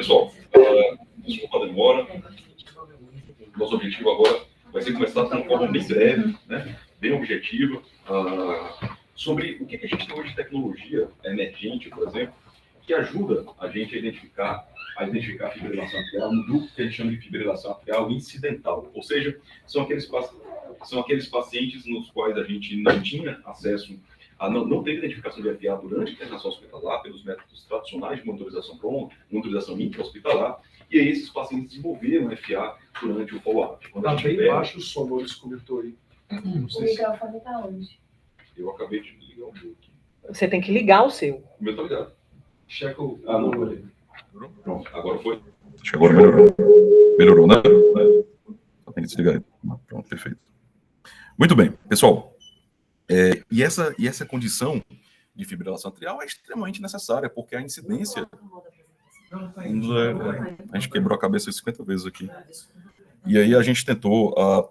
Pessoal, desculpa a demora. Nosso objetivo agora vai ser começar de uma forma bem breve, né? Bem objetiva, sobre o que a gente tem hoje de tecnologia emergente, por exemplo, que ajuda a gente a identificar a fibrilação atrial no grupo que a gente chama de fibrilação atrial incidental. Ou seja, são aqueles pacientes nos quais a gente não tinha acesso, não teve identificação de FA durante a internação hospitalar, pelos métodos tradicionais de monitorização pronta, monitorização intra-hospitalar, e aí esses pacientes desenvolveram FA durante o follow-up. Está bem baixo o som, Maurício comentou aí. O microfone está onde? Eu acabei de ligar o meu aqui. Você tem que ligar o seu. O meu está ligado. Checa o... não, peraí. Pronto, agora foi. Acho que agora melhorou. Melhorou, né? Só tem que desligar. Pronto, perfeito. Muito bem, pessoal. E essa condição de fibrilação atrial é extremamente necessária, porque a incidência... A gente quebrou a cabeça 50 vezes aqui. E aí a gente tentou... a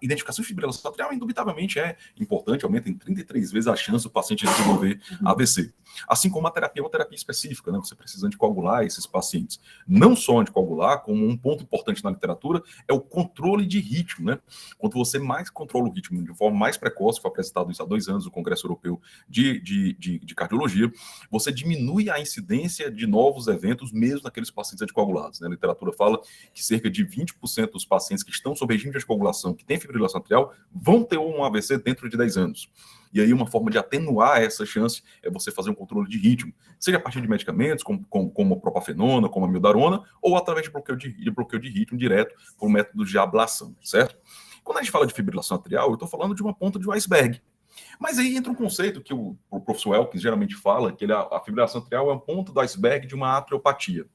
identificação de fibrilação atrial, indubitavelmente, é importante, aumenta em 33 vezes a chance do paciente desenvolver AVC. Assim como a terapia é uma terapia específica, né? Você precisa anticoagular esses pacientes. Não só anticoagular, como um ponto importante na literatura, é o controle de ritmo, né? Quanto você mais controla o ritmo de forma mais precoce, foi apresentado isso há 2 anos no Congresso Europeu de Cardiologia, você diminui a incidência de novos eventos, mesmo naqueles pacientes anticoagulados, né? A literatura fala que cerca de 20% dos pacientes que estão sob regime de anticoagulação, que têm fibrilação atrial, vão ter um AVC dentro de 10 anos. E aí uma forma de atenuar essa chance é você fazer um controle de ritmo, seja a partir de medicamentos, como a propafenona, como a mildarona, ou através de bloqueio de ritmo direto por métodos de ablação, certo? Quando a gente fala de fibrilação atrial, eu estou falando de uma ponta de um iceberg. Mas aí entra um conceito que o professor Elkins geralmente fala, que a fibrilação atrial é um ponto do iceberg de uma atriopatia.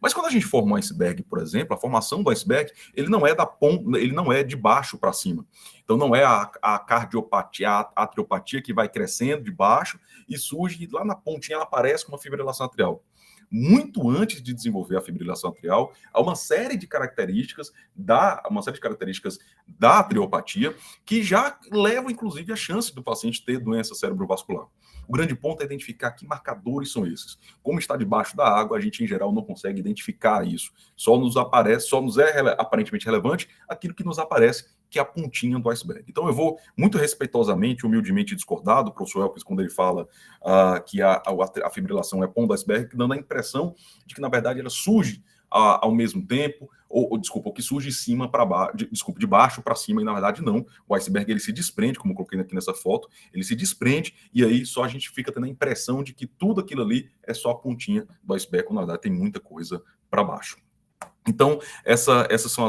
Mas quando a gente forma um iceberg, por exemplo, a formação do iceberg, ele não é de baixo para cima. Então não é a cardiopatia, a atriopatia que vai crescendo de baixo e surge, e lá na pontinha ela aparece com uma fibrilação atrial. Muito antes de desenvolver a fibrilação atrial, há uma série de características da atriopatia que já levam, inclusive, a chance do paciente ter doença cerebrovascular. O grande ponto é identificar que marcadores são esses. Como está debaixo da água, a gente, em geral, não consegue identificar isso. Só nos é aparentemente relevante aquilo que nos aparece, que é a pontinha do iceberg. Então, eu vou muito respeitosamente, humildemente discordar do professor Elkins quando ele fala que a fibrilação é ponto do iceberg, dando a impressão de que, na verdade, ela surge ao mesmo tempo, o que surge de baixo para cima, e na verdade não. O iceberg ele se desprende, como eu coloquei aqui nessa foto, ele se desprende, e aí só a gente fica tendo a impressão de que tudo aquilo ali é só a pontinha do iceberg, quando na verdade tem muita coisa para baixo. Então, esses são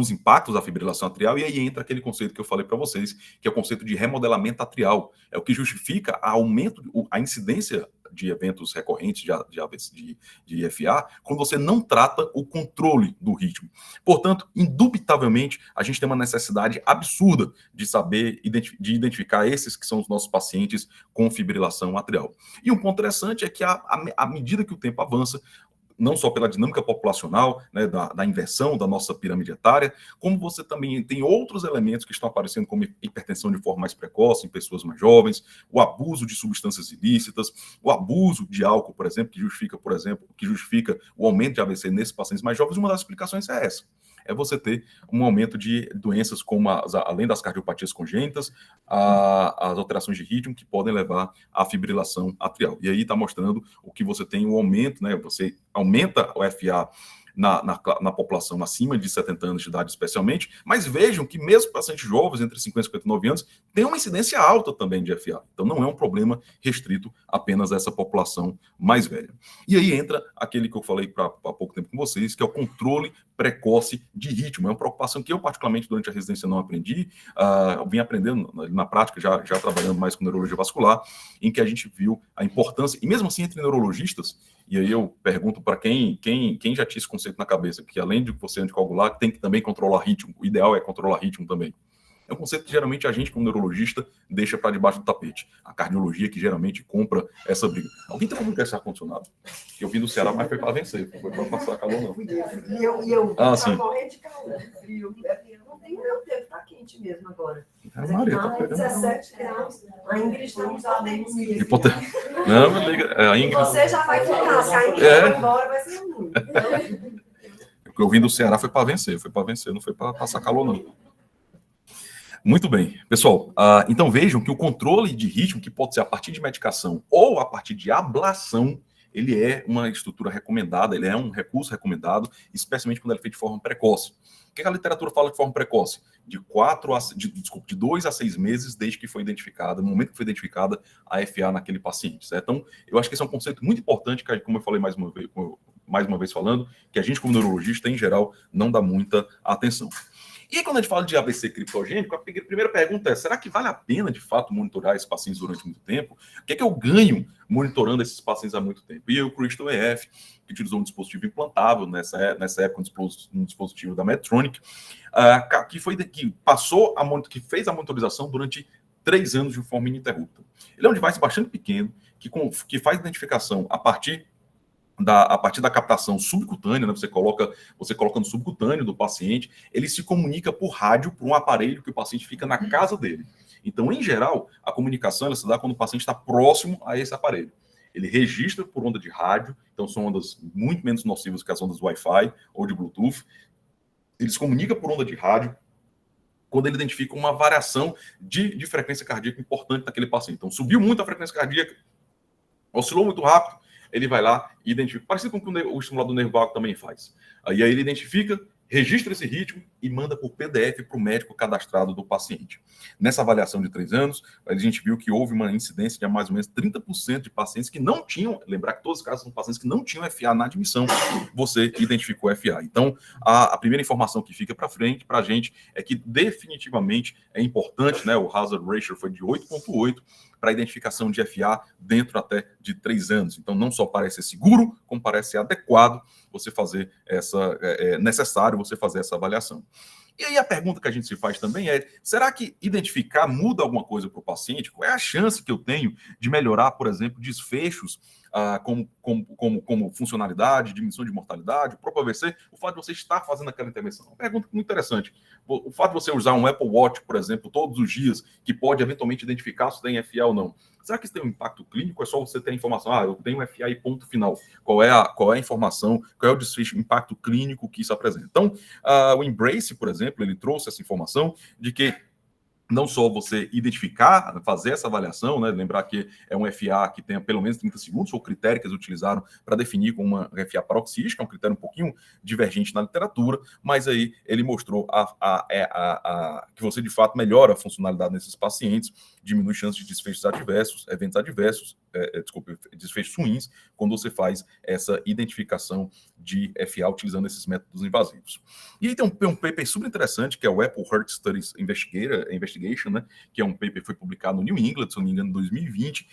os impactos da fibrilação atrial, e aí entra aquele conceito que eu falei para vocês, que é o conceito de remodelamento atrial. É o que justifica a incidência de eventos recorrentes de FA, quando você não trata o controle do ritmo. Portanto, indubitavelmente, a gente tem uma necessidade absurda de saber, de identificar esses que são os nossos pacientes com fibrilação atrial. E um ponto interessante é que, à medida que o tempo avança, não só pela dinâmica populacional, né, da inversão da nossa pirâmide etária, como você também tem outros elementos que estão aparecendo, como hipertensão de forma mais precoce em pessoas mais jovens, o abuso de substâncias ilícitas, o abuso de álcool, por exemplo, que justifica o aumento de AVC nesses pacientes mais jovens. Uma das explicações é essa. É você ter um aumento de doenças como, além das cardiopatias congênitas, as alterações de ritmo que podem levar à fibrilação atrial. E aí está mostrando o que você tem, o aumento, né? Você aumenta o FA na população acima de 70 anos de idade, especialmente, mas vejam que mesmo pacientes jovens, entre 50 e 59 anos, tem uma incidência alta também de FA. Então não é um problema restrito apenas a essa população mais velha. E aí entra aquele que eu falei há pouco tempo com vocês, que é o controle precoce de ritmo. É uma preocupação que eu, particularmente, durante a residência não aprendi, eu vim aprendendo na prática, já trabalhando mais com neurologia vascular, em que a gente viu a importância, e mesmo assim entre neurologistas, e aí eu pergunto para quem já tinha esse conceito na cabeça, que além de você anticoagular, tem que também controlar ritmo. O ideal é controlar ritmo também. É um conceito que geralmente a gente, como neurologista, deixa para debaixo do tapete. A cardiologia que geralmente compra essa briga. Alguém tem como ligar esse ar-condicionado? Eu vim do Ceará, mas foi para vencer. Não foi para passar calor, não. E eu sim. morrendo de calor, frio. Não tem meu tempo, tá quente mesmo agora. A Maria tá pegando. 17 graus. A Ingrid está nos alunos. Não, amiga, a Ingrid. Você já vai ficar. Se a Ingrid for embora, vai ser ruim. O que eu vim do Ceará foi para vencer, não foi para passar calor, não. Muito bem. Pessoal, então vejam que o controle de ritmo, que pode ser a partir de medicação ou a partir de ablação, ele é uma estrutura recomendada, ele é um recurso recomendado, especialmente quando ele é feito de forma precoce. O que a literatura fala de forma precoce? De 2 a 6 meses desde que foi identificada, no momento que foi identificada a FA naquele paciente, certo? Então, eu acho que esse é um conceito muito importante, que, como eu falei mais uma vez falando, que a gente, como neurologista, em geral, não dá muita atenção. E aí, quando a gente fala de AVC criptogênico, a primeira pergunta é, será que vale a pena, de fato, monitorar esses pacientes durante muito tempo? O que é que eu ganho monitorando esses pacientes há muito tempo? E o Crystal EF, que utilizou um dispositivo implantável nessa época, um dispositivo da Medtronic, que fez a monitorização durante 3 anos de forma ininterrupta. Ele é um device bastante pequeno, que faz identificação a partir da captação subcutânea, né? Você coloca no subcutâneo do paciente, ele se comunica por rádio para um aparelho que o paciente fica na casa dele. Então, em geral, a comunicação ela se dá quando o paciente está próximo a esse aparelho. Ele registra por onda de rádio, então são ondas muito menos nocivas que as ondas Wi-Fi ou de Bluetooth. Ele se comunica por onda de rádio quando ele identifica uma variação de frequência cardíaca importante naquele paciente. Então, subiu muito a frequência cardíaca, oscilou muito rápido, ele vai lá e identifica, parecido com o que o estimulador nervo vago também faz. Aí ele identifica, registra esse ritmo e manda por PDF para o médico cadastrado do paciente. Nessa avaliação de 3 anos, a gente viu que houve uma incidência de mais ou menos 30% de pacientes que não tinham, lembrar que todos os casos são pacientes que não tinham FA na admissão, você identificou FA. Então, a primeira informação que fica para frente, para a gente, é que definitivamente é importante, né? O hazard ratio foi de 8,8, para a identificação de FA dentro até de 3 anos. Então, não só parece ser seguro, como parece ser adequado você fazer necessário você fazer essa avaliação. E aí a pergunta que a gente se faz também é, será que identificar muda alguma coisa para o paciente? Qual é a chance que eu tenho de melhorar, por exemplo, desfechos como funcionalidade, diminuição de mortalidade, o próprio AVC, o fato de você estar fazendo aquela intervenção? Uma pergunta muito interessante. O fato de você usar um Apple Watch, por exemplo, todos os dias, que pode eventualmente identificar se tem FA ou não, será que isso tem um impacto clínico? É só você ter a informação, eu tenho FA e ponto final. Qual é a informação, qual é o desfecho, impacto clínico que isso apresenta? Então, o Embrace, por exemplo, ele trouxe essa informação de que não só você identificar, fazer essa avaliação, né? Lembrar que é um FA que tenha pelo menos 30 segundos, foi o critério que eles utilizaram para definir como uma FA paroxística, é um critério um pouquinho divergente na literatura, mas aí ele mostrou que você de fato melhora a funcionalidade nesses pacientes, diminui chances de desfechos adversos, eventos adversos, desfechos ruins, quando você faz essa identificação de FA utilizando esses métodos invasivos. E aí tem um paper super interessante, que é o Apple Heart Studies Investigation, né, que é um paper que foi publicado no New England, se não me engano, em 2020,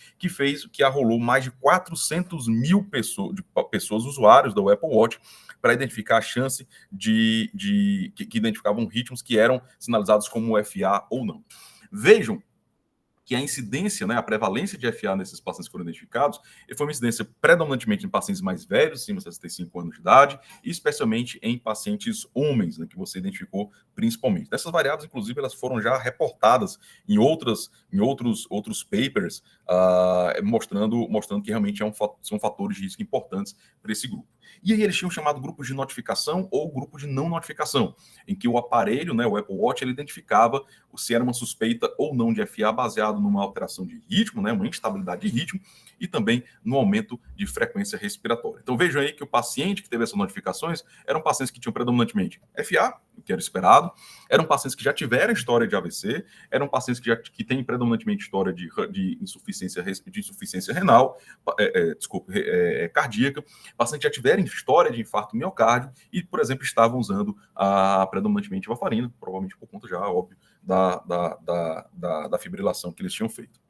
que arrolou mais de 400 mil pessoas, usuários do Apple Watch, para identificar a chance que identificavam ritmos que eram sinalizados como FA ou não. Vejam que a incidência, né, a prevalência de FA nesses pacientes que foram identificados, foi uma incidência predominantemente em pacientes mais velhos, acima de 65 anos de idade, e especialmente em pacientes homens, né, que você identificou principalmente. Essas variáveis, inclusive, elas foram já reportadas em outros papers, mostrando que realmente são fatores de risco importantes para esse grupo. E aí eles tinham chamado grupos de notificação ou grupo de não notificação, em que o aparelho, né, o Apple Watch, ele identificava se era uma suspeita ou não de FA baseado numa alteração de ritmo, né, uma instabilidade de ritmo, e também no aumento de frequência respiratória. Então vejam aí que o paciente que teve essas notificações eram pacientes que tinham predominantemente FA, o que era esperado, eram pacientes que já tiveram história de AVC, eram pacientes que têm predominantemente história de insuficiência renal, cardíaca, pacientes que já tiveram história de infarto miocárdio e, por exemplo, estavam usando predominantemente varfarina, provavelmente por conta já, óbvio, da fibrilação que eles tinham feito.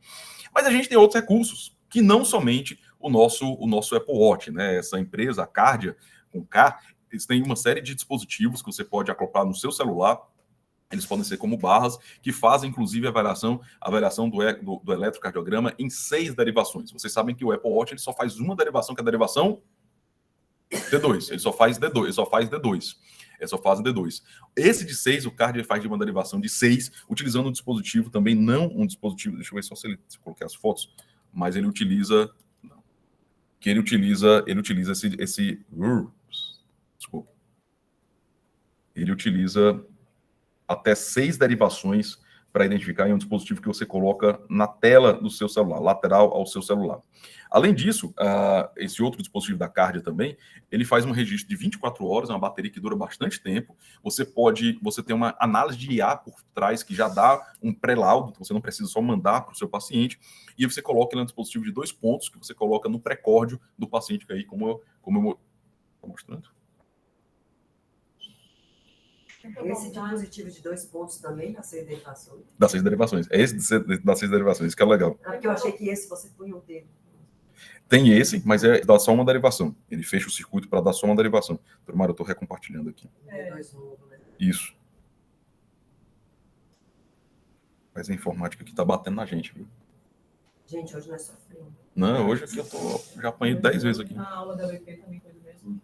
Mas a gente tem outros recursos, que não somente o nosso Apple Watch, né? Essa empresa, a Cardia, com K, eles têm uma série de dispositivos que você pode acoplar no seu celular. Eles podem ser como barras, que fazem, inclusive, a avaliação do eletrocardiograma em 6 derivações. Vocês sabem que o Apple Watch ele só faz uma derivação, que é a derivação D2. Ele só faz D2. Ele só faz D2. É só fase D2. Esse de 6, o card faz de uma derivação de 6, utilizando um dispositivo também, não um dispositivo, deixa eu ver só se eu coloquei as fotos, mas ele utiliza, ele utiliza desculpa. Ele utiliza até 6 derivações para identificar em um dispositivo que você coloca na tela do seu celular, lateral ao seu celular. Além disso, esse outro dispositivo da Cardia também, ele faz um registro de 24 horas, uma bateria que dura bastante tempo. Você tem uma análise de IA por trás que já dá um pré-laudo, então você não precisa só mandar para o seu paciente, e você coloca ele no dispositivo de 2 pontos, que você coloca no pré-córdio do paciente, que aí, como eu estou mostrando. Esse dispositivo de 2 pontos também dá 6 derivações? Dá 6 derivações. É esse das 6 derivações, isso que é legal. Porque eu achei que esse você punha o dedo. Tem esse, mas dá só uma derivação. Ele fecha o circuito para dar só uma derivação. Mário, eu estou recompartilhando aqui. Isso. Mas a informática aqui está batendo na gente, viu? Gente, hoje não é sofrendo. Não, hoje aqui já apanhei 10 vezes aqui. Na aula da BP também foi do mesmo.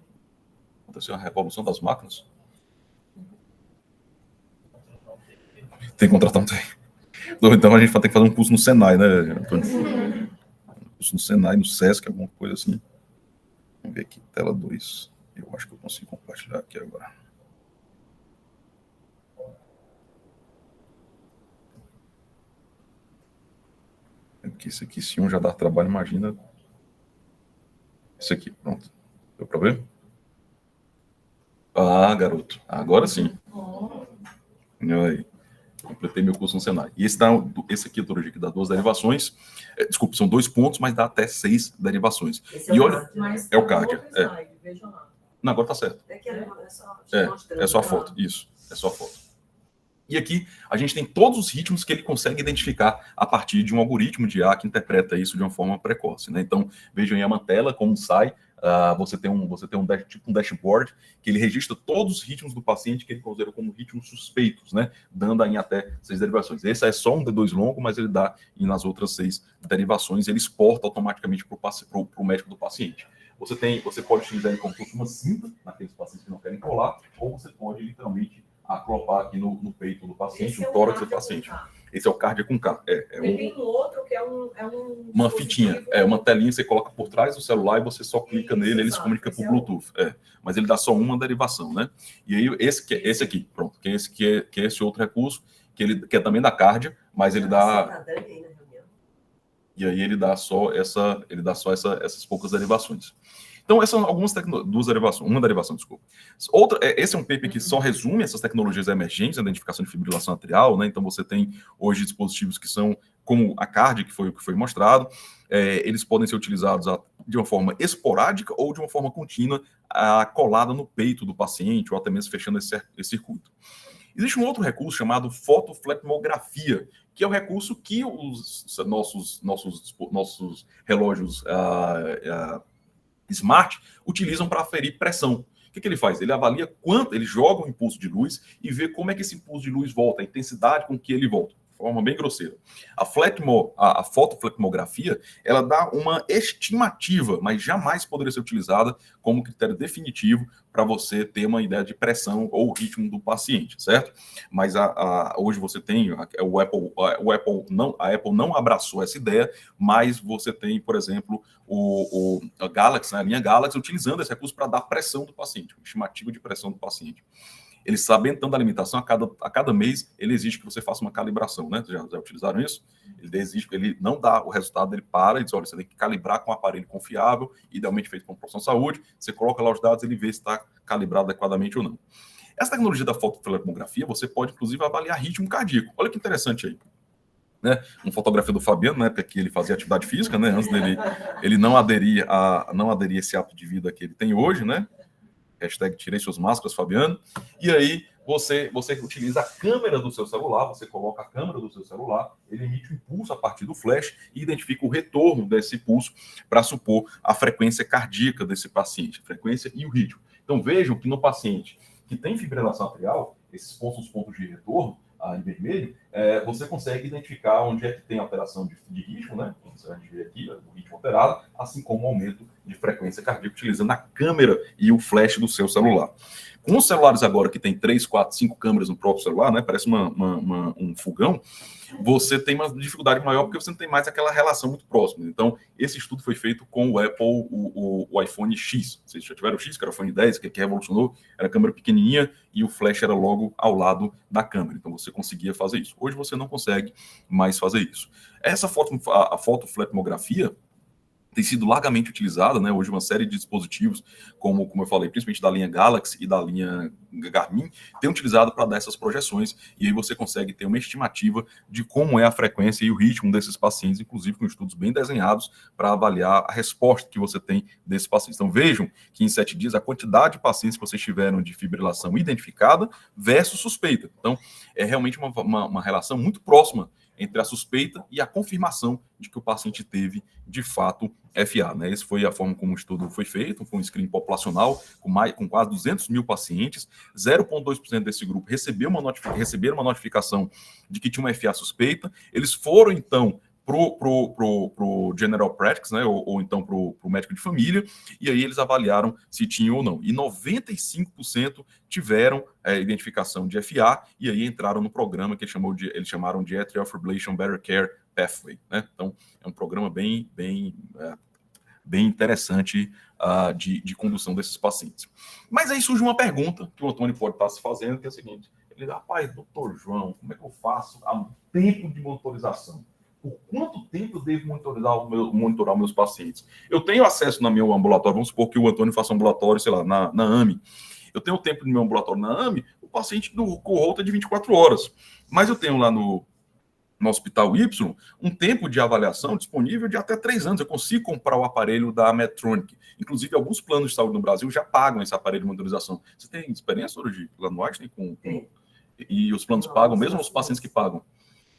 Aconteceu a revolução das máquinas. Tem que contratar um técnico. Então a gente vai ter que fazer um curso no Senai, né, Antônio? Curso no Senai, no Sesc, alguma coisa assim. Vamos ver aqui, tela 2. Eu acho que eu consigo compartilhar aqui agora. Porque isso aqui, se um já dá trabalho, imagina. Isso aqui, pronto. Deu para ver? Ah, garoto. Agora sim. Olha aí. Completei meu curso no Senai. E esse aqui, doutor, que dá 2 derivações. Desculpa, são 2 pontos, mas dá até 6 derivações. Esse e olha, Mas é o card. slide, veja lá. Não, agora tá certo. É só a foto. Isso, é só a foto. E aqui a gente tem todos os ritmos que ele consegue identificar a partir de um algoritmo de IA que interpreta isso de uma forma precoce, né? Então, vejam aí a mantela, como sai. Você tem um dashboard que ele registra todos os ritmos do paciente que ele considera como ritmos suspeitos, né? Dando em até 6 derivações. Esse é só um D2 longo, mas ele dá nas outras 6 derivações, ele exporta automaticamente para o médico do paciente. Você pode utilizar ele como se fosse uma cinta, naqueles pacientes que não querem colar, ou você pode literalmente acoplar aqui no peito do paciente, no tórax do paciente. Esse é o Cardia com K. Tem um outro que é uma fitinha, uma telinha, você coloca por trás do celular e você só clica nele, ele se comunica por Bluetooth. Mas ele dá só uma derivação, né? E aí esse aqui, pronto, que é esse outro recurso, que é também da Cardia, mas ele dá. E aí ele dá só essas poucas derivações. Então, essas são algumas uma derivação, desculpa. Esse é um paper que só resume essas tecnologias emergentes, a identificação de fibrilação atrial, né? Então, você tem hoje dispositivos que são como a CARD, que foi mostrado, eles podem ser utilizados de uma forma esporádica ou de uma forma contínua, colada no peito do paciente, ou até mesmo fechando esse circuito. Existe um outro recurso chamado fotoflepmografia, que é o recurso que os nossos relógios smart utilizam para aferir pressão. O que ele faz? Ele avalia ele joga um impulso de luz e vê como é que esse impulso de luz volta, a intensidade com que ele volta, de forma bem grosseira. A fotoflepmografia, ela dá uma estimativa, mas jamais poderia ser utilizada como critério definitivo para você ter uma ideia de pressão ou ritmo do paciente, certo? Mas hoje você tem, a Apple não abraçou essa ideia, mas você tem, por exemplo, a Galaxy, né, a linha Galaxy, utilizando esse recurso para dar pressão do paciente, uma estimativa de pressão do paciente. Eles sabendo tanto da limitação, a cada mês ele exige que você faça uma calibração, né? Já utilizaram isso? Ele não dá o resultado, ele para e diz, olha, você tem que calibrar com um aparelho confiável, idealmente feito por uma profissional de saúde, você coloca lá os dados, ele vê se está calibrado adequadamente ou não. Essa tecnologia da fotoflepmografia, você pode, inclusive, avaliar ritmo cardíaco. Olha que interessante aí. Né? Uma fotografia do Fabiano, na época que ele fazia atividade física, né? Antes dele, ele não aderia a esse hábito de vida que ele tem hoje, né? Hashtag tirei suas máscaras, Fabiano. E aí, você utiliza a câmera do seu celular, você coloca a câmera do seu celular, ele emite um impulso a partir do flash e identifica o retorno desse impulso para supor a frequência cardíaca desse paciente, a frequência e o ritmo. Então, vejam que no paciente que tem fibrilação atrial, os pontos de retorno, em vermelho, você consegue identificar onde é que tem alteração de ritmo, né? Você vai ver aqui o ritmo alterado, assim como o aumento de frequência cardíaca, utilizando a câmera e o flash do seu celular. Com os celulares agora que tem 3, 4, 5 câmeras no próprio celular, né? Parece um fogão. Você tem uma dificuldade maior porque você não tem mais aquela relação muito próxima. Então, esse estudo foi feito com o Apple, o iPhone X. Vocês já tiveram o X, que era o iPhone 10, que revolucionou, era a câmera pequenininha e o flash era logo ao lado da câmera. Então, você conseguia fazer isso. Hoje, você não consegue mais fazer isso. Essa a fotofletomografia tem sido largamente utilizada, né? Hoje uma série de dispositivos, como eu falei, principalmente da linha Galaxy e da linha Garmin, tem utilizado para dar essas projeções, e aí você consegue ter uma estimativa de como é a frequência e o ritmo desses pacientes, inclusive com estudos bem desenhados para avaliar a resposta que você tem desses pacientes. Então vejam que em 7 dias a quantidade de pacientes que vocês tiveram de fibrilação identificada versus suspeita. Então é realmente uma relação muito próxima entre a suspeita e a confirmação de que o paciente teve, de fato, FA. Né? Essa foi a forma como o estudo foi feito, foi um screening populacional com quase 200 mil pacientes, 0,2% desse grupo receberam uma notificação de que tinha uma FA suspeita, eles foram, então, pro General Practice, né, ou então pro médico de família, e aí eles avaliaram se tinha ou não. E 95% tiveram identificação de FA, e aí entraram no programa que eles chamaram de Atrial Fibrillation Better Care Pathway. Né? Então, é um programa bem interessante de condução desses pacientes. Mas aí surge uma pergunta que o Antônio pode estar se fazendo, que é a seguinte: ele diz, rapaz, doutor João, como é que eu faço o tempo de monitorização? Por quanto tempo eu devo monitorar meus pacientes? Eu tenho acesso no meu ambulatório, vamos supor que o Antônio faça um ambulatório, sei lá, na AME. Eu tenho o tempo do meu ambulatório na AME, o paciente do cohort é de 24 horas. Mas eu tenho lá no Hospital Y um tempo de avaliação disponível de até 3 anos. Eu consigo comprar o aparelho da Medtronic. Inclusive, alguns planos de saúde no Brasil já pagam esse aparelho de monitorização. Você tem experiência, hoje, lá no Einstein? E os planos pagam, mesmo os pacientes que pagam?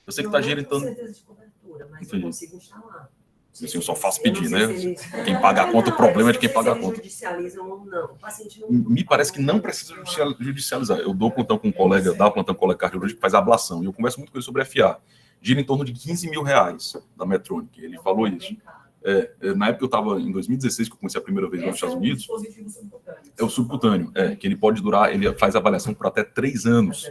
Eu sei que está gerando... Não tenho certeza de cobertura, mas eu consigo instalar. Assim, eu só faço pedir, né? Quem paga a conta, o problema é de quem paga a conta. Judicializam ou não. O paciente não... Me parece que não precisa judicializar. Eu dou plantão com um colega, cardiologista que faz ablação, e eu converso muito com ele sobre FA. Gira em torno de R$15 mil da Medtronic. Ele falou isso. Na época eu estava, em 2016, que eu comecei a primeira vez nos Estados Unidos. É o subcutâneo, que ele pode durar, ele faz avaliação por até 3 anos.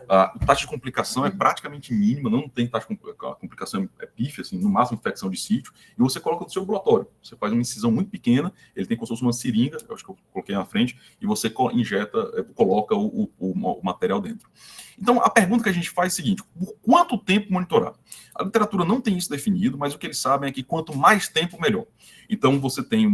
A taxa de complicação é praticamente mínima, não tem taxa de complicação, é pífia, assim, no máximo infecção de sítio, e você coloca no seu ambulatório. Você faz uma incisão muito pequena, ele tem como se fosse uma seringa, eu acho que eu coloquei na frente, e você coloca o material dentro. Então, a pergunta que a gente faz é a seguinte: por quanto tempo monitorar? A literatura não tem isso definido, mas o que eles sabem é que quanto mais tempo, melhor. Então, você tem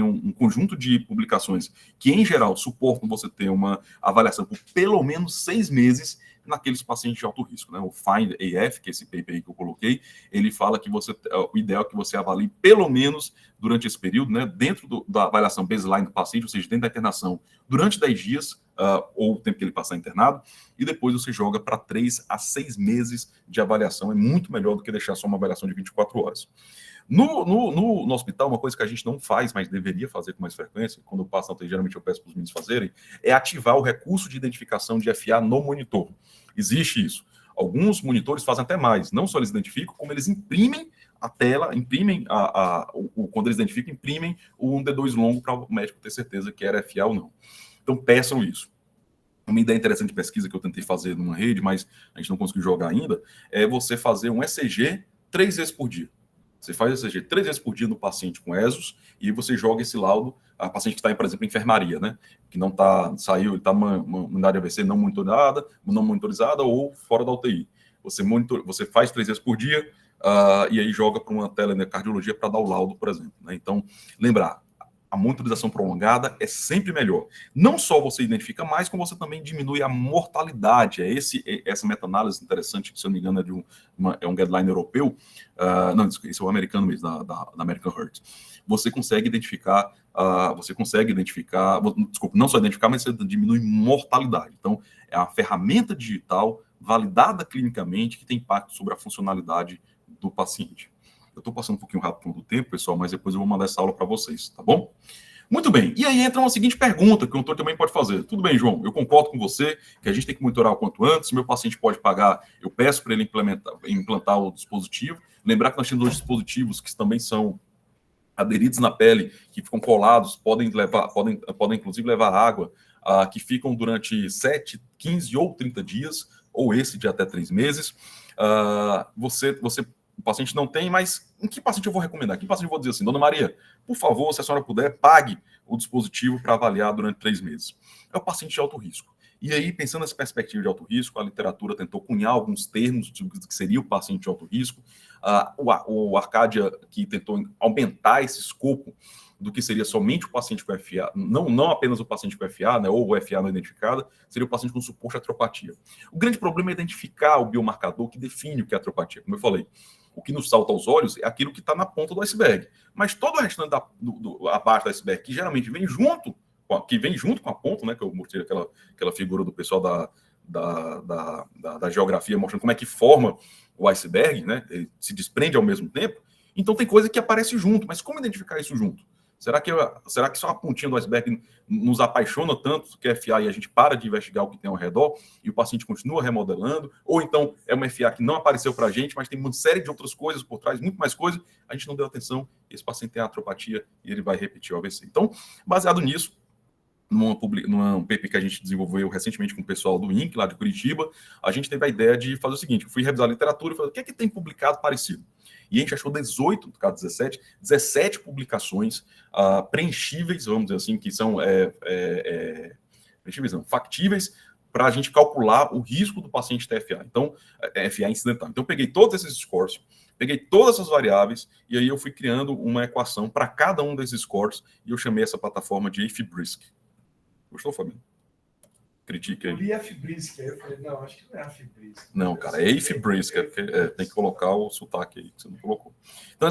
um conjunto de publicações que, em geral, suportam você ter uma avaliação por pelo menos 6 meses naqueles pacientes de alto risco. Né? O FIND AF, que é esse paper aí que eu coloquei, ele fala que o ideal é que você avalie pelo menos durante esse período, né, dentro da avaliação baseline do paciente, ou seja, dentro da internação, durante 10 dias, ou o tempo que ele passar internado, e depois você joga para 3 a 6 meses de avaliação. É muito melhor do que deixar só uma avaliação de 24 horas. No hospital, uma coisa que a gente não faz, mas deveria fazer com mais frequência, quando eu passo na UTI, geralmente eu peço para os meninos fazerem, é ativar o recurso de identificação de FA no monitor. Existe isso. Alguns monitores fazem até mais. Não só eles identificam, como eles imprimem a tela, quando eles identificam, imprimem um D2 longo para o médico ter certeza que era FA ou não. Então, peçam isso. Uma ideia interessante de pesquisa que eu tentei fazer numa rede, mas a gente não conseguiu jogar ainda, é você fazer um ECG 3 vezes por dia. Você faz ECG 3 vezes por dia no paciente com ESOS e você joga esse laudo, a paciente que está, por exemplo, em enfermaria, né? Que não saiu, ele está numa unidade AVC não monitorizada ou fora da UTI. Você faz 3 vezes por dia e aí joga para uma telecardiologia para dar o laudo, por exemplo. Né? Então, lembrar, a monitorização prolongada é sempre melhor. Não só você identifica mais, como você também diminui a mortalidade. Essa meta-análise interessante, que se eu não me engano é um guideline europeu, esse é o americano mesmo, da American Heart. Você consegue identificar, desculpa, não só identificar, mas você diminui mortalidade. Então, é uma ferramenta digital validada clinicamente que tem impacto sobre a funcionalidade do paciente. Eu estou passando um pouquinho rápido do tempo, pessoal, mas depois eu vou mandar essa aula para vocês, tá bom? Muito bem. E aí entra uma seguinte pergunta que o autor também pode fazer. Tudo bem, João, eu concordo com você que a gente tem que monitorar o quanto antes. Se meu paciente pode pagar, eu peço para ele implantar o dispositivo. Lembrar que nós temos dois dispositivos que também são aderidos na pele, que ficam colados, podem inclusive levar água, que ficam durante 7, 15 ou 30 dias, ou esse de até 3 meses. O paciente não tem, mas em que paciente eu vou recomendar? Em que paciente eu vou dizer assim, dona Maria, por favor, se a senhora puder, pague o dispositivo para avaliar durante 3 meses. É o paciente de alto risco. E aí, pensando nessa perspectiva de alto risco, a literatura tentou cunhar alguns termos do que seria o paciente de alto risco. O Arcadia, que tentou aumentar esse escopo do que seria somente o paciente com FA, não apenas o paciente com FA, né, ou o FA não identificada, seria o paciente com suposto atropatia. O grande problema é identificar o biomarcador que define o que é atropatia. Como eu falei, o que nos salta aos olhos é aquilo que está na ponta do iceberg. Mas todo o restante abaixo do iceberg, que geralmente vem junto com a ponta, né, que eu mostrei aquela figura do pessoal da geografia, mostrando como é que forma o iceberg, né, ele se desprende ao mesmo tempo. Então tem coisa que aparece junto, mas como identificar isso junto? Será que só a pontinha do iceberg nos apaixona tanto que é FA e a gente para de investigar o que tem ao redor e o paciente continua remodelando? Ou então é uma FA que não apareceu para a gente, mas tem uma série de outras coisas por trás, muito mais coisas, a gente não deu atenção, esse paciente tem atropatia e ele vai repetir o AVC. Então, baseado nisso, num paper que a gente desenvolveu recentemente com o pessoal do INC, lá de Curitiba, a gente teve a ideia de fazer o seguinte, eu fui revisar a literatura e falei, o que é que tem publicado parecido? E a gente achou 18, no caso 17 publicações preenchíveis, vamos dizer assim, que são preenchíveis não, factíveis para a gente calcular o risco do paciente ter FA. Então, FA incidental. Então, eu peguei todos esses scores, peguei todas essas variáveis, e aí eu fui criando uma equação para cada um desses scores, e eu chamei essa plataforma de AFBRISC. Gostou, Fabiano? Critique aí. Eu li AFBRISC, aí eu falei, não, acho que não é AFBRISC. Não, cara, é AFBRISC, tem que colocar o sotaque aí, que você não colocou. Então,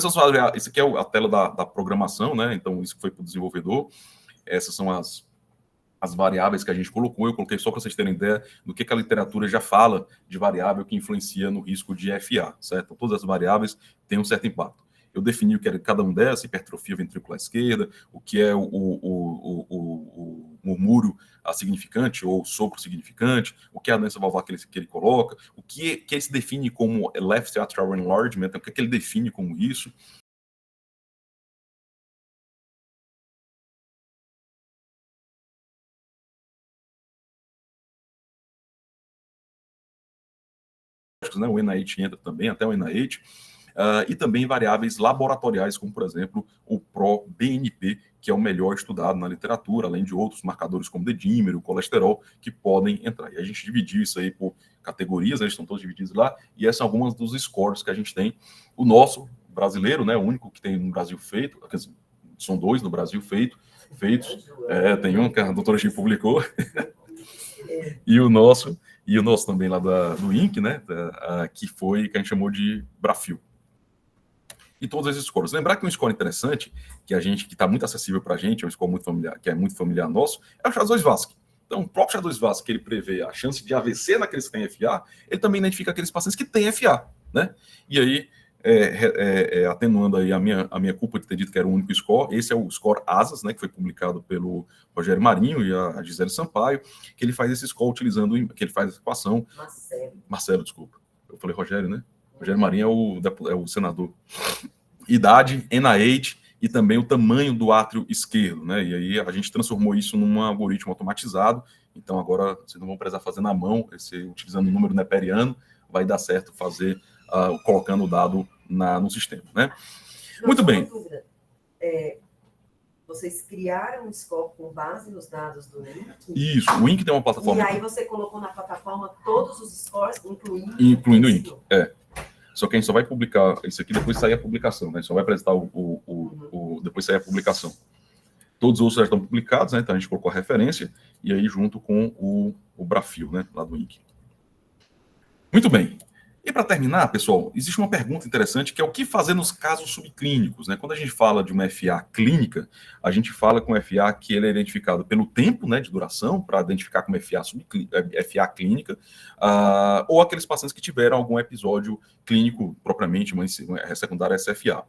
esse aqui é a tela da programação, né? Então, isso foi para o desenvolvedor. Essas são as variáveis que a gente colocou. Eu coloquei só para vocês terem ideia do que a literatura já fala de variável que influencia no risco de FA, certo? Então, todas as variáveis têm um certo impacto. Eu defini o que era cada um dessas, hipertrofia ventricular esquerda, o que é o murmúrio significante ou sopro significante, o que é a doença valvular que ele coloca, o que ele se define como left atrial enlargement, o que ele define como isso. Né, o NIH entra também, até o NIH, e também variáveis laboratoriais, como, por exemplo, o PRO-BNP, que é o melhor estudado na literatura, além de outros marcadores como dedímero, colesterol, que podem entrar. E a gente dividiu isso aí por categorias, né, eles estão todos divididos lá, e essas são algumas dos scores que a gente tem. O nosso, brasileiro, né, o único que tem no Brasil feito, quer dizer, são 2 no Brasil feitos, tem um que a doutora G publicou, e o nosso também lá do INC, né, que a gente chamou de Brafil. E todos esses scores. Lembrar que um score interessante, que está muito acessível para a gente, é um score muito familiar, que é muito familiar nosso, é o SHA2-VASc. Então, o próprio SHA2-VASc, que ele prevê a chance de AVC naqueles que têm FA, ele também identifica aqueles pacientes que têm FA, né? E aí, atenuando aí a minha culpa de ter dito que era o único score, esse é o score ASAS, né, que foi publicado pelo Rogério Marinho e a Gisele Sampaio, que ele faz esse score que ele faz essa equação. Marcelo, desculpa. Eu falei Rogério, né? Rogério Marinho é o senador. Idade, NIH e também o tamanho do átrio esquerdo, né? E aí a gente transformou isso num algoritmo automatizado. Então agora vocês não vão precisar fazer na mão, utilizando o número neperiano, vai dar certo fazer colocando o dado no sistema, né? Não, muito bem. Dúvida. Vocês criaram um score com base nos dados do INC? Isso, o INC tem uma plataforma. E aí você colocou na plataforma todos os scores, incluindo o INC. Só que a gente só vai publicar isso aqui depois de sair a publicação, né? Só vai apresentar depois de sair a publicação. Todos os outros já estão publicados, né? Então a gente colocou a referência e aí junto com o Brafil, né? Lá do INC. Muito bem. E para terminar, pessoal, existe uma pergunta interessante que é o que fazer nos casos subclínicos, né? Quando a gente fala de uma FA clínica, a gente fala com FA que ele é identificado pelo tempo, né, de duração, para identificar como FA clínica, ou aqueles pacientes que tiveram algum episódio clínico propriamente, uma secundária SFA.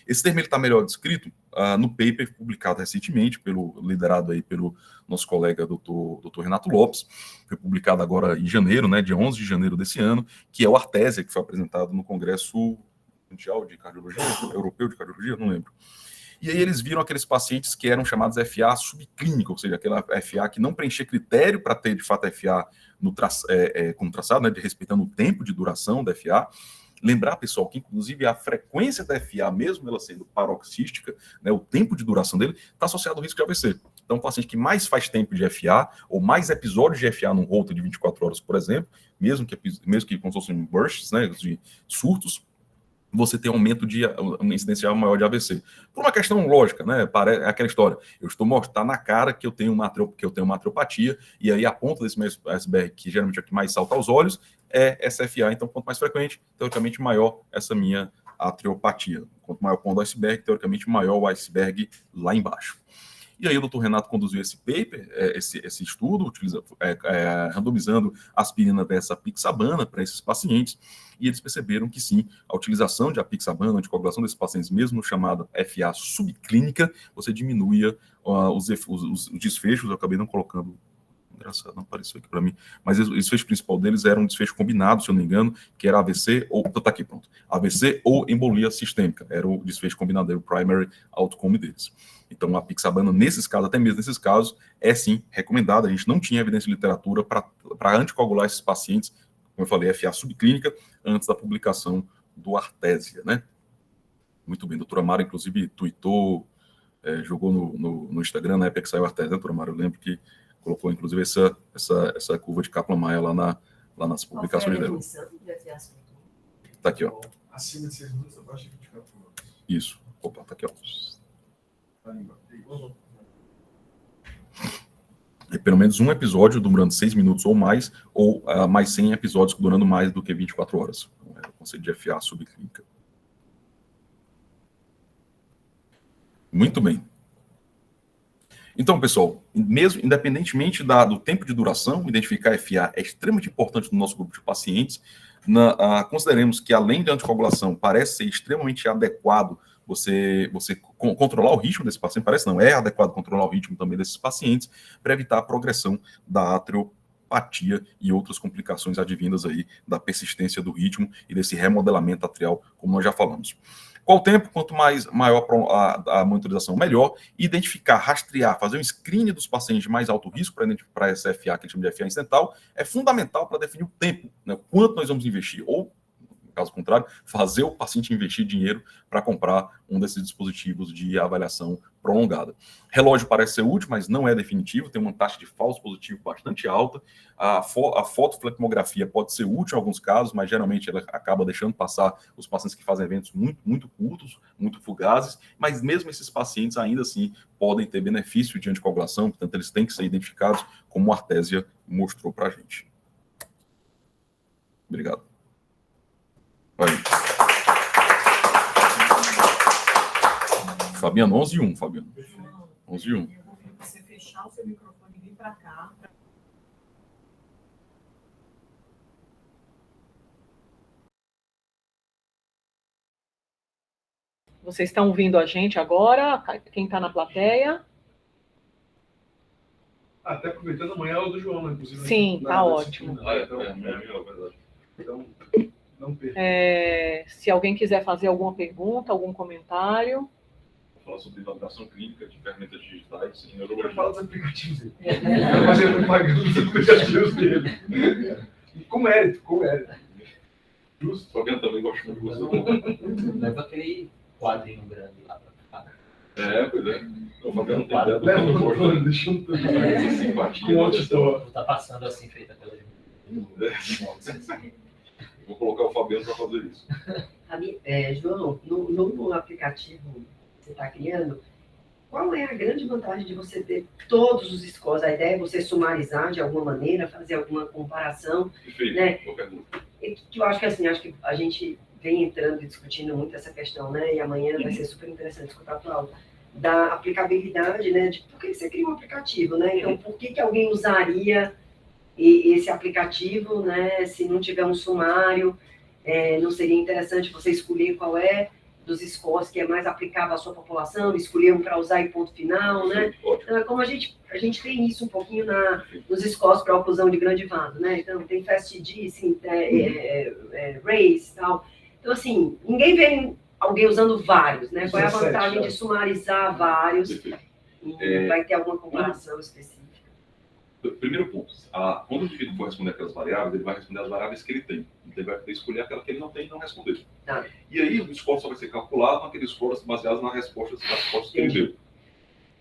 Esse termo está melhor descrito no paper publicado recentemente, liderado aí pelo nosso colega Dr. Renato Lopes, foi publicado agora em janeiro, né, dia 11 de janeiro desse ano, que é o Artésia, que foi apresentado no Congresso Mundial de Cardiologia, Europeu de Cardiologia, não lembro. E aí eles viram aqueles pacientes que eram chamados FA subclínica, ou seja, aquela FA que não preenchia critério para ter, de fato, FA como traçado, né, respeitando o tempo de duração da FA. Lembrar, pessoal, que inclusive a frequência da FA, mesmo ela sendo paroxística, né, o tempo de duração dele, está associado ao risco de AVC. Então, o paciente que mais faz tempo de FA, ou mais episódios de FA num holter de 24 horas, por exemplo, mesmo que como se fossem bursts, né, de surtos, você tem aumento de uma incidência maior de AVC. Por uma questão lógica, né? É aquela história. Eu estou mostrando na cara que eu tenho uma atriopatia, e aí a ponta desse iceberg, que geralmente é o que mais salta aos olhos, é essa FA. Então, quanto mais frequente, teoricamente maior essa minha atriopatia. Quanto maior o ponto do iceberg, teoricamente maior o iceberg lá embaixo. E aí o Dr. Renato conduziu esse paper, esse estudo, randomizando aspirina versus apixabana para esses pacientes, e eles perceberam que sim, a utilização de apixabana, anticoagulação desses pacientes, mesmo chamada FA subclínica, você diminuía os desfechos. Eu acabei não colocando, engraçado, não apareceu aqui para mim, mas o desfecho principal deles era um desfecho combinado, se eu não me engano, que era AVC ou, tá aqui, pronto, AVC ou embolia sistêmica, era o desfecho combinado, era o primary outcome deles. Então, a apixabana, nesses casos, até mesmo nesses casos, é sim recomendada. A gente não tinha evidência de literatura para anticoagular esses pacientes, como eu falei, FA subclínica, antes da publicação do Artésia, né? Muito bem, a doutora Mara, inclusive, tweetou, jogou no Instagram, na época que saiu o Artésia, né, doutora Mara? Eu lembro que colocou, inclusive, essa curva de Kaplan-Meier lá nas publicações dela. Tá aqui, ó. Acima de 6 minutos, abaixo de 24 horas. Isso. Opa, tá aqui, ó. É pelo menos um episódio durando 6 minutos ou mais, ou mais 100 episódios durando mais do que 24 horas. Então, é o conceito de FA subclínica. Muito bem. Então, pessoal, mesmo independentemente do tempo de duração, identificar FA é extremamente importante no nosso grupo de pacientes. Consideremos que, além da anticoagulação, parece ser extremamente adequado você controlar o ritmo desse paciente, parece não, é adequado controlar o ritmo também desses pacientes para evitar a progressão da atriopatia e outras complicações advindas aí da persistência do ritmo e desse remodelamento atrial, como nós já falamos. Qual o tempo? Quanto maior a monitorização, melhor. Identificar, rastrear, fazer um screening dos pacientes de mais alto risco para essa FA, que a gente chama de FA incidental, é fundamental para definir o tempo, né, quanto nós vamos investir, ou caso contrário, fazer o paciente investir dinheiro para comprar um desses dispositivos de avaliação prolongada. Relógio parece ser útil, mas não é definitivo, tem uma taxa de falso positivo bastante alta. A fotoflecmografia pode ser útil em alguns casos, mas geralmente ela acaba deixando passar os pacientes que fazem eventos muito, muito curtos, muito fugazes, mas mesmo esses pacientes ainda assim podem ter benefício de anticoagulação, portanto eles têm que ser identificados, como a Artésia mostrou para a gente. Obrigado. Vai. Fabiano, 11:01, Fabiano. 11:01. Eu vou pedir para você fechar o seu microfone e vir para cá. Vocês estão ouvindo a gente agora? Quem está na plateia? Até aproveitando, amanhã é o do João, né? Inclusive. Sim, tá ótimo. Então, não perca. Se alguém quiser fazer alguma pergunta, algum comentário. Vou falar sobre validação clínica de ferramentas digitais em Eu neurologia. falo dos aplicativos dele. Mas ele não pagando os aplicativos dele. Com mérito. Justo. Fabiano também gosta muito. Leva aquele quadrinho grande lá pra cá. Pois é. O Fabiano tem ideia do Leva que eu o gosto. controle, deixa eu ter Simpatia. um auditor. Tá passando assim, feita pela Vou colocar o Fabiano para fazer isso. João, no aplicativo que você está criando, qual é a grande vantagem de você ter todos os scores? A ideia é você sumarizar de alguma maneira, fazer alguma comparação, Perfeito. né? Boa pergunta. Que eu acho que assim, acho que a gente vem entrando e discutindo muito essa questão, né? E amanhã vai ser super interessante escutar a tua aula, da aplicabilidade, né? De por que você cria um aplicativo, né? Então, por que alguém usaria esse aplicativo, né? Se não tiver um sumário, não seria interessante você escolher qual é? dos scores que é mais aplicável à sua população, escolher um para usar em ponto final, né? Ótimo. Então, é como a gente tem isso um pouquinho nos scores para oclusão de grande vaso, né? Então, tem FAST-D, sim, RACE e tal. Então, assim, ninguém vê alguém usando vários, né? Qual é a 17, vantagem de sumarizar vários? Perfeito. E vai ter alguma comparação específica? Primeiro ponto, quando o indivíduo for responder aquelas variáveis, ele vai responder as variáveis que ele tem. Então, ele vai poder escolher aquela que ele não tem e não responder. Tá. E aí, o score só vai ser calculado naqueles scores baseados nas respostas que ele deu.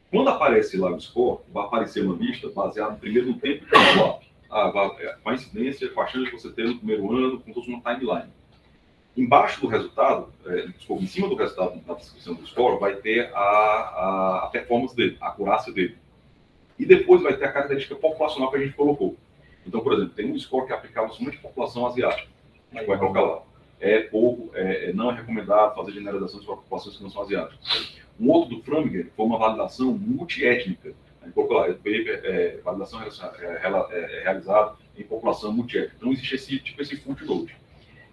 Quando aparece lá o score, vai aparecer uma lista baseada primeiro no tempo de follow-up. Com a incidência, com a chance de você ter no primeiro ano, como se fosse uma timeline. Embaixo do resultado, em cima do resultado da descrição do score, vai ter a performance dele, a acurácia dele. E depois vai ter a característica populacional que a gente colocou. Então, por exemplo, tem um score que é aplicável somente à população asiática. A gente vai colocar lá. Não é recomendado fazer generalizações para populações que não são asiáticas. Um outro do Framingham foi uma validação multiétnica. A gente colocou lá, validação realizada em população multiétnica. Então, existe esse footnote.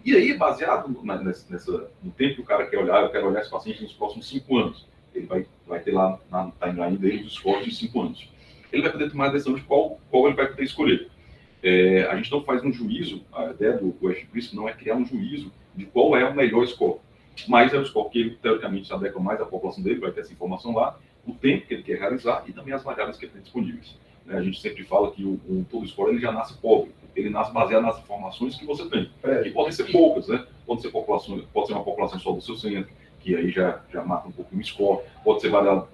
E aí, baseado no tempo que o cara quer olhar, eu quero olhar esse paciente nos próximos 5 anos. Ele vai ter lá na timeline dele os scores de 5 anos. Ele vai poder tomar a decisão de qual ele vai poder escolher. A gente não faz um juízo, a ideia do FPRISP não é criar um juízo de qual é o melhor score, mas é o score que ele, teoricamente, se adequa mais à população dele, vai ter essa informação lá, o tempo que ele quer realizar e também as variáveis que ele tem disponíveis. A gente sempre fala que todo score ele já nasce pobre, ele nasce baseado nas informações que você tem, que podem ser poucas, né? Pode ser uma população só do seu centro, que aí já mata um pouquinho o score, pode ser baseado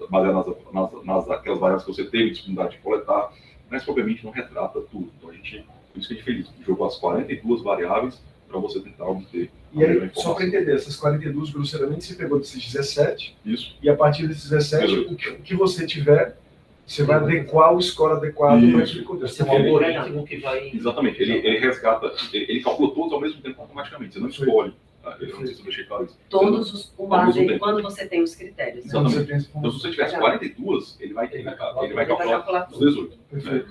aquelas variáveis que você teve disponibilidade de coletar, mas obviamente não retrata tudo. Então, por isso que a gente fez, jogou as 42 variáveis para você tentar obter. E aí, só para entender, essas 42, grosseiramente, você pegou desses 17, isso. E a partir desses 17, o que você tiver, você vai adequar o score adequado para esse contexto. Você tem um algoritmo que vai... Exatamente, ele resgata, ele calcula todos ao mesmo tempo automaticamente, você não escolhe. Eu não sei se eu deixei claro isso. Todos com base em quando você tem os critérios. Né? Exatamente. Então, se você tivesse 42, ele vai calcular os 18. Né?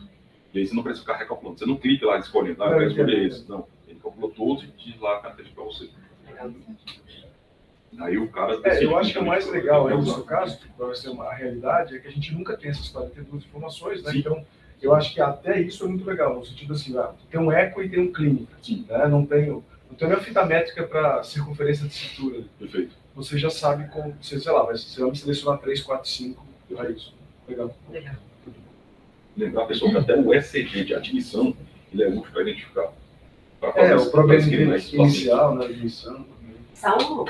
E aí você não precisa ficar recalculando. Você não clica lá escolhendo, eu quero escolher esse. Não, ele calculou todos e diz lá a característica para você. Aí o cara... eu acho que o mais legal aí no seu caso, para ser uma realidade, é que a gente nunca tem essas 42 informações, né? Sim. Então, eu acho que até isso é muito legal, no sentido assim, tem um eco e tem um clínico. Né? Não tem uma fita métrica para circunferência de cintura. Perfeito. Você já sabe como, você vai me selecionar 3, 4, 5, é isso. Legal. Lembrar, pessoal, que até o ECG de admissão, ele é útil para identificar. O problema inicial, né, admissão. Saulo,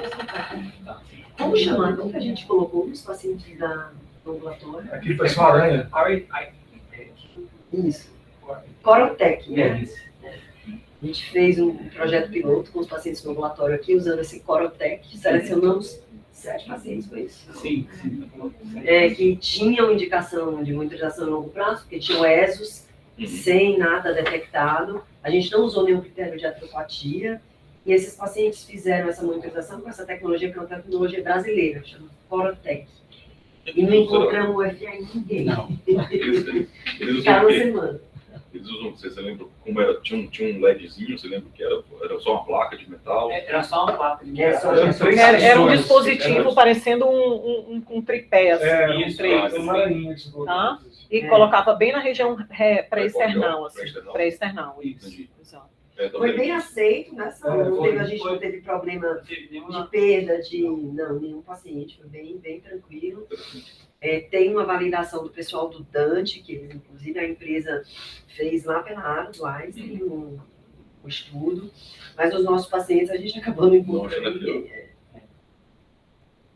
como chamar? Como que a gente colocou os pacientes do ambulatório? Aquele pessoal aranha. Isso. Corotec, né? A gente fez um projeto piloto com os pacientes no ambulatório aqui, usando esse Corotec, selecionamos 7 pacientes, foi isso? Sim. Que tinham indicação de monitorização a longo prazo, porque tinham ESOS, sem nada detectado. A gente não usou nenhum critério de atropatia, e esses pacientes fizeram essa monitorização com essa tecnologia, que é uma tecnologia brasileira, chama Corotec. E não encontramos o FA em ninguém. Não. Ficaram uma semana. Eles usam, você lembra como era? Tinha um LEDzinho, você lembra que era só uma placa de metal? Era só uma placa de metal. Era um dispositivo parecendo um tripé, assim. Isso, uma aranha que você colocou. E colocava bem na região pré-external, assim. Pré-external, isso. Exato. Foi bem aceito, né? A gente não teve problema de perda de nenhum paciente, foi bem tranquilo. Tem uma validação do pessoal do Dante, que inclusive a empresa fez lá pela área do Einstein, um estudo, mas os nossos pacientes a gente acabou não encontrando ninguém.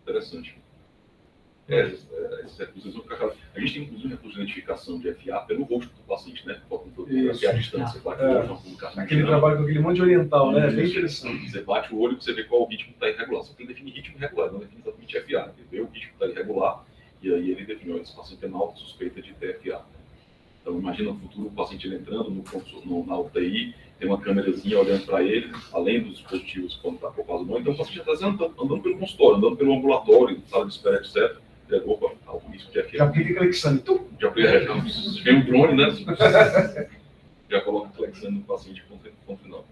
Interessante. A gente tem inclusive recurso de identificação de FA pelo rosto do paciente, né? Fotografia à distância. Aquele trabalho com aquele monte de oriental, né? É bem interessante. Você bate o olho e você vê qual o ritmo está irregular. Só que ele define ritmo irregular, não define exatamente FA. Ele vê o ritmo que está irregular e aí ele define, esse paciente tem uma alta suspeita de TFA. Então, imagina no futuro o paciente ele entrando na UTI, tem uma câmerazinha olhando para ele, além dos dispositivos quando está ocupado não. Então, o paciente já está andando pelo consultório, andando pelo ambulatório, sala de espera, etc. Opa, alto risco de FA. Já aplica Clexane. Já vem um drone, né? Já coloca Clexane no paciente ponto final.